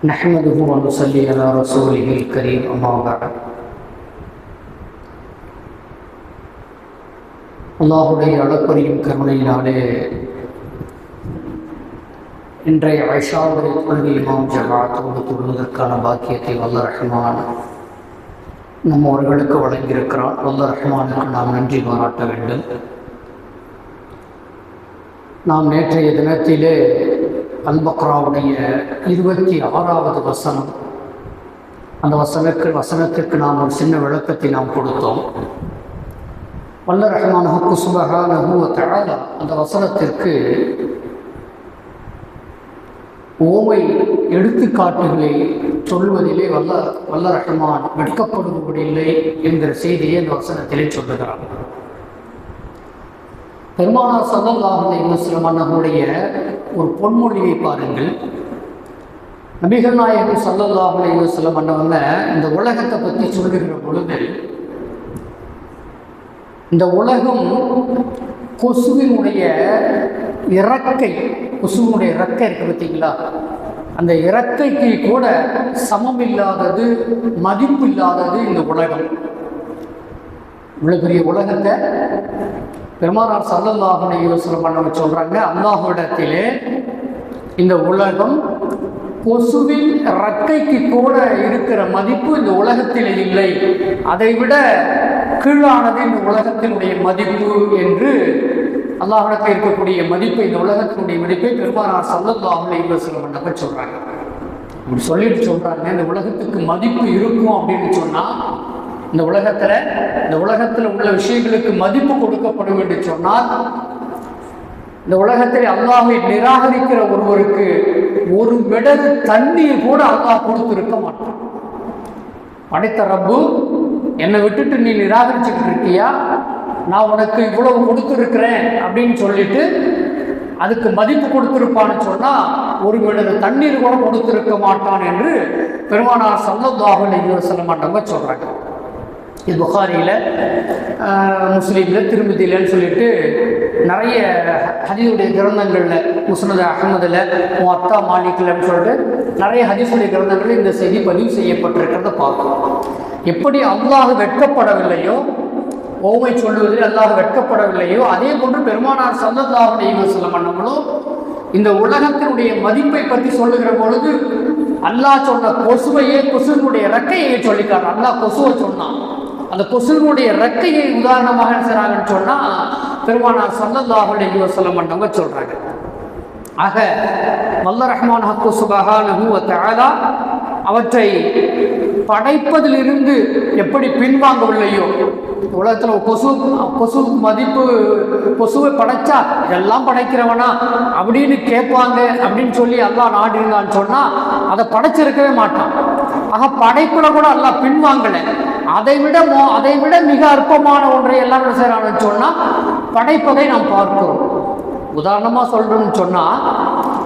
நஹ்மதுஹு வ நுஸல்லி அலா ரசூலிஹில் கரீம். அம்மா பஅத். அல்லாஹுடைய அளப்பரியும் கருணையினாலே இன்றைய ஐஷாவுடைய தொழுகை இமாம் ஜமாஅத்தோடு தொழுவதற்கான பாக்கியத்தை வல்ல ரஹ்மான் நம்மவர்களுக்கு வழங்கியிருக்கிறான். வல்ல ரஹ்மானுக்கு நாம் நன்றி பாராட்ட வேண்டும். நாம் நேற்றைய தினத்திலே அல்-பக்ராவுடைய 26வது வசனம், அந்த வசனத்திற்கு நாம் ஒரு சின்ன விளக்கத்தை நாம் கொடுத்தோம். வல்ல ரஹ்மானுஹு சுப்ஹானஹு வ தஆலா அந்த வசனத்திற்கு ஓமை எடுத்துக்காட்டுகளை சொல்வதிலே வல்ல ரஹ்மான் வெட்கப்படுவதில்லை என்கிற செய்தியை அந்த வசனத்திலே சொல்லுகிறார். பெருமானார் ஸல்லல்லாஹு அலைஹி வஸல்லம் அவர்களுடைய ஒரு பொன்மொழியை பாருங்கள். நபிகள் நாயகம் ஸல்லல்லாஹு அலைஹி வஸல்லம் அவங்க இந்த உலகத்தை பற்றி சொல்லுகிற பொழுது, இந்த உலகம் கொசுவினுடைய இறக்கை இருக்கு பார்த்தீங்களா, அந்த இறக்கைக்கு கூட சமம் இல்லாதது, மதிப்பு இல்லாதது இந்த உலகம். இவ்வளவு பெரிய உலகத்தை பெருமானார் ஸல்லல்லாஹு அலைஹி வஸல்லம் அவங்க சொல்றாங்க, அல்லாஹ்விடத்திலே இந்த உலகம் கொசுவின் இறக்கைக்கு கூட இருக்கிற மதிப்பு இந்த உலகத்திலே இல்லை, அதை விட கீழானது இந்த உலகத்தினுடைய மதிப்பு என்று அல்லாஹ்விடத்தில் இருக்கக்கூடிய மதிப்பை, இந்த உலகத்தினுடைய மதிப்பை பெருமானார் ஸல்லல்லாஹு அலைஹி வஸல்லம் அவங்க சொல்றாங்க. அப்படி சொல்லிட்டு சொல்றாங்க, இந்த உலகத்துக்கு மதிப்பு இருக்கும் அப்படின்னு சொன்னா, இந்த உலகத்தில் உள்ள விஷயங்களுக்கு மதிப்பு கொடுக்கப்படும் என்று சொன்னால், இந்த உலகத்தில் அல்லாஹ்வை நிராகரிக்கிற ஒருவருக்கு ஒரு மெடல் தண்ணீர் கூட அல்லாஹ் கொடுத்திருக்க மாட்டான். படைத்த ரப்பு, என்னை விட்டுட்டு நீ நிராகரிச்சுக்கிட்டு இருக்கியா, நான் உனக்கு இவ்வளவு கொடுத்துருக்கிறேன் அப்படின்னு சொல்லிட்டு அதுக்கு மதிப்பு கொடுத்திருப்பான்னு சொன்னா ஒரு மெடல் தண்ணீர் கூட கொடுத்திருக்க மாட்டான் என்று பெருமானார் ஸல்லல்லாஹு அலைஹி வஸல்லம் அவங்க சொல்றாங்க. இது புகாரியில், முஸ்லீமில், திருமதியிலன்னு சொல்லிட்டு நிறைய ஹதீஸுடைய கிரந்தங்களில், முஸ்னத் அஹ்மதில், முவத்தா மாலிக்லன்னு சொல்லிட்டு நிறைய ஹதீஸுடைய கிரந்தங்களில் இந்த செய்தி பதிவு செய்யப்பட்டிருக்கிறத பார்க்கணும். எப்படி அல்லாஹ் வெட்கப்படவில்லையோ, ஓமை சொல்லுவதில் அல்லாஹ் வெட்கப்படவில்லையோ, அதே போன்று பெருமானார் ஸல்லல்லாஹு அலைஹி வஸல்லம் அவர்களும் இந்த உலகத்தினுடைய மதிப்பை பற்றி சொல்லுகிற பொழுது அல்லாஹ் சொன்ன கொசுவினுடைய இறக்கையை சொல்லிக்காரு. அல்லாஹ் கொசுவை சொன்னான், அந்த கொசுவினுடைய இறக்கையை உதாரணமாக செய்றாங்கன்னு சொன்னா பெருமானார் ஸல்லல்லாஹு அலைஹி வஸல்லம் அவங்க சொல்றாங்க. ஆக வல்ல ரஹ்மான் சுப்ஹானஹு வ தஆலா அவற்றை படைப்பதிலிருந்து எப்படி பின்வாங்கவில்லையோ, உலகத்தில் கொசுவுக்கு மதிப்பு, கொசுவை படைச்சா இதெல்லாம் படைக்கிறவனா அப்படின்னு கேட்பாங்க அப்படின்னு சொல்லி அல்லாஹ் நாடி இருந்தான்னு சொன்னா அதை படைச்சிருக்கவே மாட்டான். ஆக படைப்புல கூட அல்லாஹ் பின்வாங்கலை. அதை விட மிக அற்பமான ஒன்றை எல்லாம் செய்யறான்னு சொன்னா படைப்பதை நாம் பார்க்கிறோம். உதாரணமாக சொல்கிறோம்னு சொன்னால்,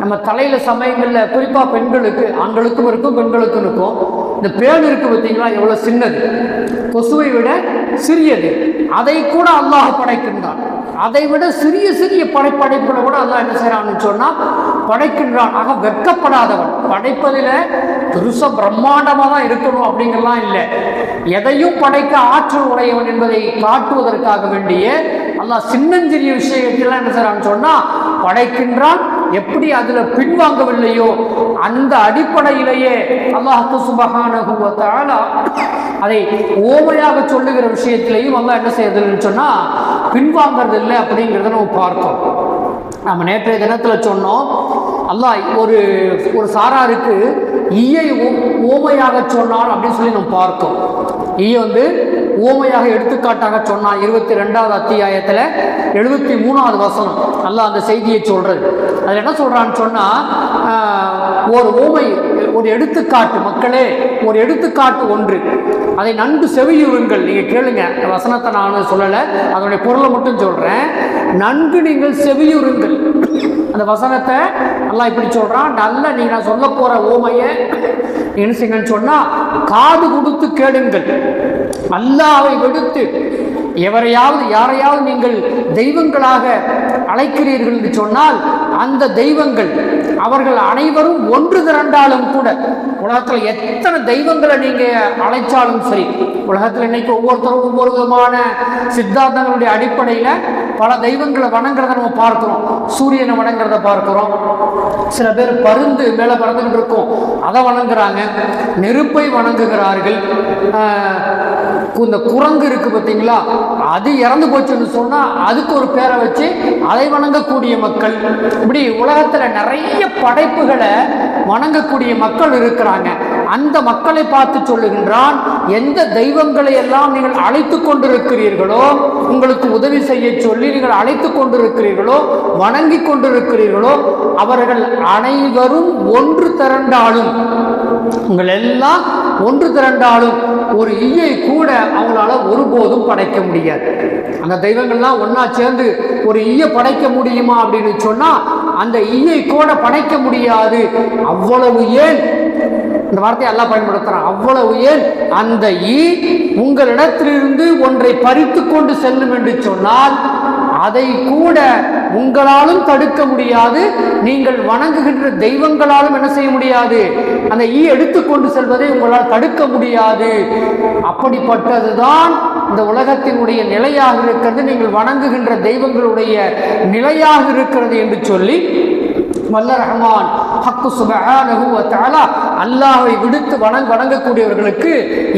நம்ம தலையில் சமயங்களில் குறிப்பாக பெண்களுக்கு, ஆண்களுக்கும் இருக்கும் பெண்களுக்கும் இருக்கும், இந்த பேன் இருக்குது பார்த்தீங்களா, எவ்வளோ சின்னது, கொசுவை விட சிறியது, அதை கூட அல்லாஹ் படைக்கின்றான். அதை விட சிறிய படைப்புகளை கூட அல்லாஹ் என்ன செய்யறான்னு சொன்னால் படைக்கின்றான். ஆக வெட்கப்படாதவன், படைப்பதில் பெருச பிரம்மாண்டமாக தான் இருக்கணும் அப்படிங்கிறலாம் இல்லை, எதையும் படைக்க ஆற்றல் உடையவன் என்பதை காட்டுவதற்காக வேண்டிய அல்லாஹ் சின்னஞ்சிறிய விஷயத்திலாம் என்ன செய்யறான்னு சொன்னா படைக்கின்றான். எப்படி அதுல பின்வாங்கவில்லையோ அந்த அடிப்படையிலேயே அல்லாஹ் சுப்ஹானஹு வ தஆலா அதை ஓமையாக சொல்லுகிற விஷயத்திலையும் அல்லாஹ் என்ன செய்யறதுன்னு சொன்னா பின்வாங்கிறது இல்லை அப்படிங்கிறத நம்ம பார்த்தோம். நம்ம நேற்றைய தினத்தில் சொன்னோம், அல்லாஹ் ஒரு சாராருக்கு ஈயை ஓமையாக சொன்னான் அப்படின்னு சொல்லி நம்ம பார்த்தோம். ஈயை ஓமையாக எடுத்துக்காட்டாக சொன்னான். 22வது அத்தியாயத்தில் 73வது வசனம் அல்லாஹ் அந்த செய்தியை சொல்றது. அதில் என்ன சொல்றான்னு சொன்னா, ஒரு ஓமை, ஒரு எடுத்துக்காட்டு, மக்களே ஒரு எடுத்துக்காட்டு ஒன்று, அதை நன்கு செவியுறுங்கள். நீங்க கேளுங்க, வசனத்தை நான் சொல்லலை, அதனுடைய பொருளை மட்டும் சொல்றேன். நன்கு நீங்கள் செவியுறுங்கள். அந்த வசனத்தை அல்லாஹ் இப்படி சொல்றான், நல்ல நீங்க நான் சொல்ல போற ஓமையை என்ன செய்யுங்கன்னு சொன்னா காது கொடுத்து கேளுங்கள். அல்லாஹ்வை விடுத்து யாரையாவது நீங்கள் தெய்வங்களாக அழைக்கிறீர்கள் என்று சொன்னால் அந்த தெய்வங்கள் அவர்கள் அனைவரும் ஒன்று திரண்டாலும் கூட, உலகத்தில் எத்தனை தெய்வங்களை நீங்க அழைச்சாலும் சரி, உலகத்தில் இன்னைக்கு ஒவ்வொருத்தரும் ஒவ்வொரு விதமான சித்தாந்தங்களுடைய அடிப்படையில் பல தெய்வங்களை வணங்குறத நம்ம பார்க்கிறோம். சூரியனை வணங்குறத பார்க்கிறோம். சில பேர் பருந்து மேலே பறந்துகிட்டு இருக்கும், அதை வணங்குறாங்க. நெருப்பை வணங்குகிறார்கள். இந்த குரங்கு இருக்கு பார்த்தீங்களா, அது இறந்து போச்சுன்னு சொன்னா அதுக்கு ஒரு பேரை வச்சு அதை வணங்கக்கூடிய மக்கள். இப்படி உலகத்தில் நிறைய படைப்புகளை வணங்கக்கூடிய மக்கள் இருக்கிறாங்க. அந்த மக்களை பார்த்து சொல்லுகின்றான், எந்த தெய்வங்களை எல்லாம் நீங்கள் அழைத்து கொண்டிருக்கிறீர்களோ, உங்களுக்கு உதவி செய்ய சொல்லி நீங்கள் அழைத்து கொண்டிருக்கிறீர்களோ, வணங்கி கொண்டிருக்கிறீர்களோ, அவர்கள் அனைவரும் ஒன்று திரண்டாலும், உங்கள் எல்லாம் ஒன்று திரண்டாலும் ஒரு ஈயை கூட அவங்களால ஒருபோதும் படைக்க முடியாது. அந்த தெய்வங்கள்லாம் ஒன்னா சேர்ந்து ஒரு ஈயை படைக்க முடியுமா அப்படின்னு சொன்னா அந்த ஈயை கூட படைக்க முடியாது. அவ்வளவு ஏன் இந்த வார்த்தையை எல்லாம் பயன்படுத்துறான். அவ்வளவு ஏன் அந்த ஈ உங்களிடத்திலிருந்து ஒன்றை பறித்து கொண்டு செல்லும் என்று சொன்னால் அதை கூட உங்களாலும் தடுக்க முடியாது. நீங்கள் வணங்குகின்ற தெய்வங்களாலும் என்ன செய்ய முடியாது, அந்த ஈ எடுத்துக்கொண்டு செல்வதை உங்களால் தடுக்க முடியாது. அப்படிப்பட்டதுதான் இந்த உலகத்தினுடைய நிலையாக இருக்கிறது, நீங்கள் வணங்குகின்ற தெய்வங்களுடைய நிலையாக இருக்கிறது என்று சொல்லி வல்ல ரஹ்மான் ஹக்கு சுப்ஹானஹு வ தஆலா அல்லாஹ்வை விடுத்து வணங்கக்கூடியவர்களுக்கு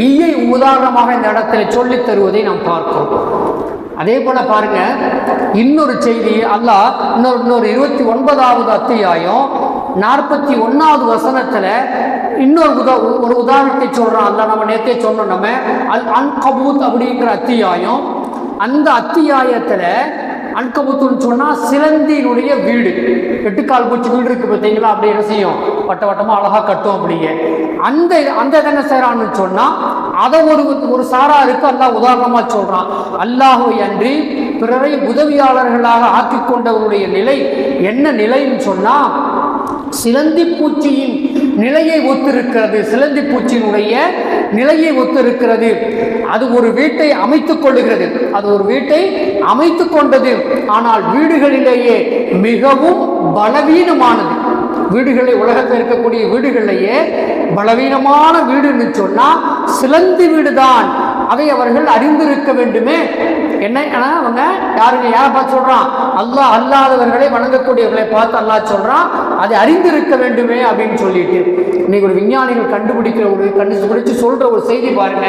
ஈயை உதாரணமாக இந்த இடத்தில் சொல்லித் தருவதை நாம் பார்க்கிறோம். அதே போல பாருங்க, இன்னொரு செய்தி அல்லாஹ் இன்னொரு 29வது அத்தியாயம் 41வது வசனத்துல ஒரு உதாரணத்தை சொல்றான். அல்லாஹ் நம்ம நேற்றே சொன்னோம், நம்ம அல் அன்கபூத் அப்படிங்கிற அத்தியாயம். அந்த அத்தியாயத்துல அன்கபூத்துன்னு சொன்னா சிலந்தியினுடைய வீடு, 8 கால் பூச்சி வீடு இருக்கு பார்த்தீங்களா, அப்படி என்ன செய்யும், வட்ட வட்டமா அழகா கட்டும். அப்படியே அந்த என்ன செய்யறான்னு சொன்னா அதை ஒரு சாரா இருக்கு அல்லாஹ் உதாரணமா சொல்றான். அல்லாஹ்வை அன்றி பிறரை உதவியாளர்களாக ஆக்கி கொண்டவருடைய நிலை என்ன நிலைன்னு சொன்னா சிலந்தி பூச்சியின் நிலையை ஒத்திருக்கிறது. சிலந்தி பூச்சியினுடைய நிலையை ஒத்திருக்கிறது. அது ஒரு வீட்டை அமைத்துக் கொள்ளுகிறது. அது ஒரு வீட்டை அமைத்துக் கொண்டது. ஆனால் வீடுகளிலேயே மிகவும் பலவீனமானது. வீடுகளை உலகத்தில் இருக்கக்கூடிய வீடுகளிலேயே பலவீனமான வீடுன்னு சொன்னா சிலந்தி வீடுதான். அதை அவர்கள் அறிந்திருக்க வேண்டுமே. என்ன அவங்க யாரை பார்த்து சொல்றான், அல்லாஹ் அல்லாதவர்களை வணங்கக்கூடியவர்களை பார்த்து அல்லாஹ் சொல்றான், அதை அறிந்திருக்க வேண்டுமே அப்படின்னு சொல்லிட்டு இன்னைக்கு ஒரு விஞ்ஞானிகள் கண்டுபிடிச்சு சொல்ற ஒரு செய்தி பாருங்க.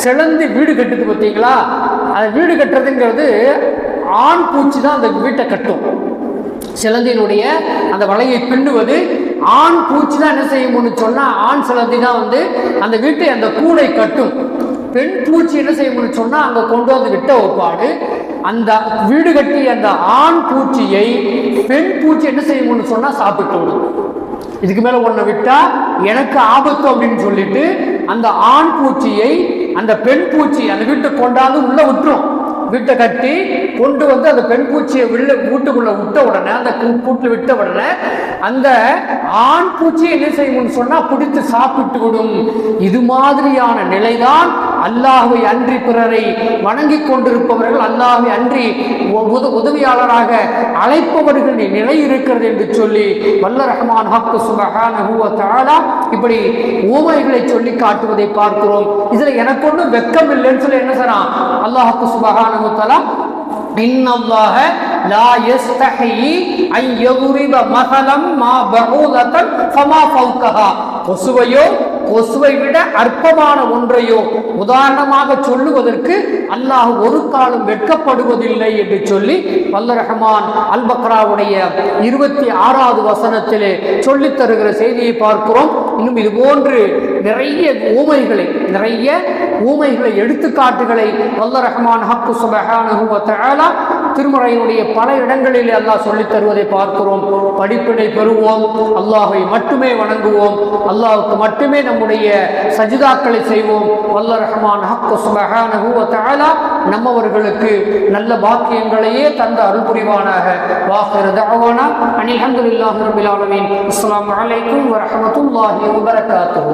சிலந்தி வீடு கட்டுது பார்த்தீங்களா, அது வீடு கட்டுறதுங்கிறது ஆண் பூச்சி தான் அந்த வீட்டை கட்டும். சிலந்தியினுடைய அந்த வலையை பின்னுவது ஆண் பூச்சி தான் என்ன செய்யும்னு சொன்னா ஆண் சிலந்தி தான் அந்த வீட்டை அந்த கூடை கட்டும். பெண் பூச்சி என்ன செய்யணும்னு சொன்னா அங்க கொண்டு வந்து விட்ட ஒப்பாடு அந்த வீடு கட்டி அந்த ஆண் பூச்சியை பெண் பூச்சி என்ன செய்யணும்னு சொன்னா சாப்பிட்டு விடும். இதுக்கு மேல ஒன்றை விட்டா எனக்கு ஆபத்து அப்படின்னு சொல்லிட்டு அந்த ஆண் பூச்சியை அந்த பெண் பூச்சி அந்த வீட்டை கொண்டாந்து உள்ள விட்டுரும். வீட்டை கட்டி கொண்டு வந்து அந்த பெண் பூச்சியை வீட்டுக்குள்ள விட்ட உடனே அந்த கூட்டில் விட்ட உடனே அந்த ஆண் பூச்சியை என்ன செய்யணும்னு சொன்னா பிடித்து சாப்பிட்டு விடும். இது மாதிரியான நிலைதான் அல்லாஹ்வை அன்றி பிறரை வணங்கி கொண்டிருப்பவர்கள், அல்லாஹ்வை அன்றி உதவியாளராக அழைப்பவர்களின் நிலை இருக்கிறது என்று சொல்லி வல்ல ரஹ்மான் ஹக்கு சுப்ஹானஹு வ தஆலா இப்படி ஊமைகளை சொல்லி காட்டுவதை பார்க்கிறோம். இதுல எனக்கு ஒன்றும் வெக்கம் இல்லைன்னு சொல்லி என்ன செய்றான் அல்லாஹ் ஹக்கு சுப்ஹானஹு வ தஆலா, இன்னல்லாஹ லா யஸ்தஹி அன் யضرب مثلا ما بعوضة فما فوقها. கொசுவை விட அற்பமான ஒன்றையோ உதாரணமாக சொல்லுவதற்கு அல்லாஹ் ஒரு காலம் வெட்கப்படுவதில்லை என்று சொல்லி வல்ல ரஹ்மான் அல் பக்ராவுடைய 26வது வசனத்திலே சொல்லித் தருகிற செய்தியை பார்க்கிறோம். இன்னும் இது போன்று நிறைய ஊமைகளை எடுத்துக்காட்டுகளை வல்ல ரஹ்மான் ஹக்கு சுப்ஹானஹு வ தஆலா திருமறையினுடைய பல இடங்களிலே அல்லாஹ் சொல்லித் தருவதை பார்க்கிறோம். படிப்பினை பெறுவோம், அல்லாஹ்வை மட்டுமே வணங்குவோம், அல்லாஹ்வுக்கு மட்டுமே நம்முடைய சஜிதாக்களை செய்வோம். வல்ல ரஹ்மான் ஹக்கு சுப்ஹானஹு வ தஆலா நம்மவர்களுக்கு நல்ல பாக்கியங்களையே தந்த அருள் புரிவானாக. வாஹிரு தஅவானா அல்ஹம்துலில்லாஹி ரப்பில் ஆலமீன். அஸ்ஸலாமு அலைக்கும் வ ரஹ்மத்துல்லாஹி வ பரகாத்துஹு.